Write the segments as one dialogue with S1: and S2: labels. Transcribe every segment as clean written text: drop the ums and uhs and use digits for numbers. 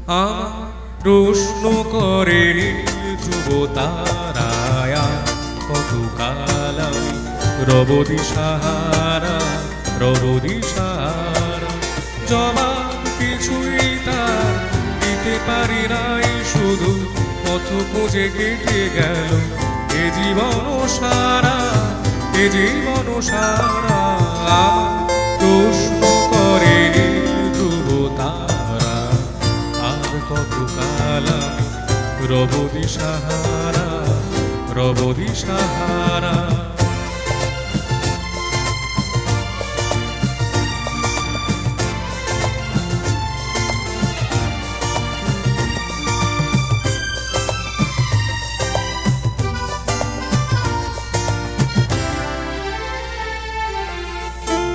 S1: আমার প্রশ্ন করে ধ্রুব তারায় কতকাল আমি রব দিশাহারা রব দিশাহারা। জবাব কিছুই তার দিতে পারি নাই, শুধু পথ খুঁজে কেটে গেল এ জীবন সারা এ জীবন সারা। আমার প্রশ্ন করে ধ্রুব তারা আর কতকাল আমি রব দিশাহারা রব দিশাহারা।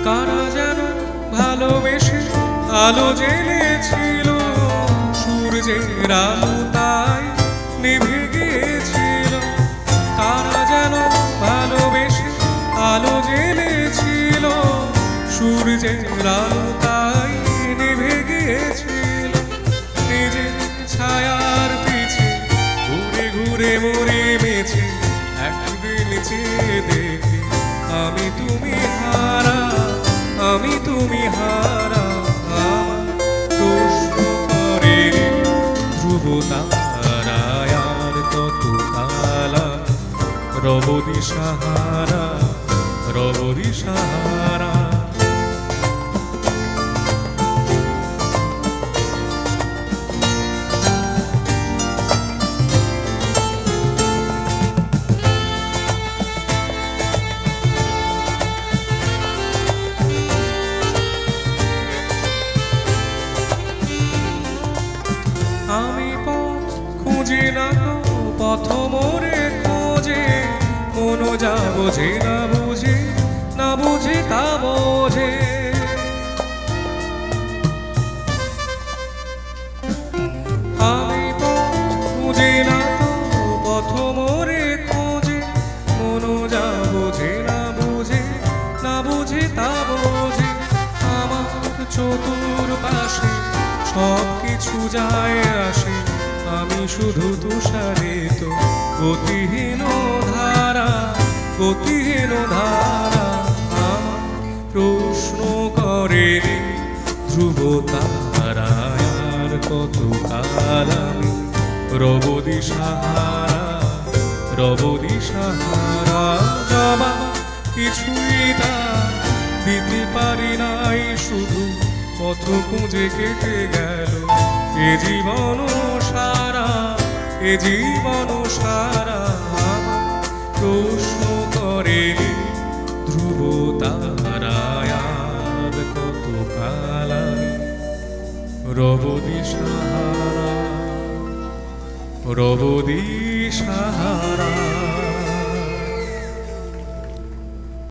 S1: কারা যেন ভালোবেসে আলো জ্বেলেছিল, সূর্যের আলো তাই নিভে গিয়েছিল। কারা যেন ভালোবেসে আলো জ্বেলেছিল, সূর্যের আলো তাই নিভে গিয়েছিল। নিজের ছায়ার পিছে ঘুরে ঘুরে মরে মেছে, একদিন চেয়ে দেখি আমি তুমি হারা আমি তুমি হারা। আমার প্রশ্ন করে ধ্রুব তারায় আর কতকাল রব দিশাহারা রব দিশাহারা। আমি পথ খুঁজি না পথ মোরে খোঁজে, মন যা বোঝে না বুঝে না বুঝে তা বোঝে। আমি পথ খুঁজি না পথ মোরে খোঁজে, মন যা বোঝে না বুঝে না বুঝে তা বোঝে। আমার চতুর্পাশে সব কিছু যায় আসে, আমি শুধু তুষারিত গতিহীন ধারা গতিহীন ধারা। আমার প্রশ্ন করে ধ্রুব তারায় আর কতকাল আমি রব দিশাহারা রব দিশাহারা। জবাব কিছুই তার দিতে পারি নাই, শুধু পথ খুঁজে কেটে গেল এ জীবন সারা এ জীবন সারা। প্রশ্ন করে ধ্রুব তারায় আর কতকাল আমি রব দিশাহারা রব দিশাহারা।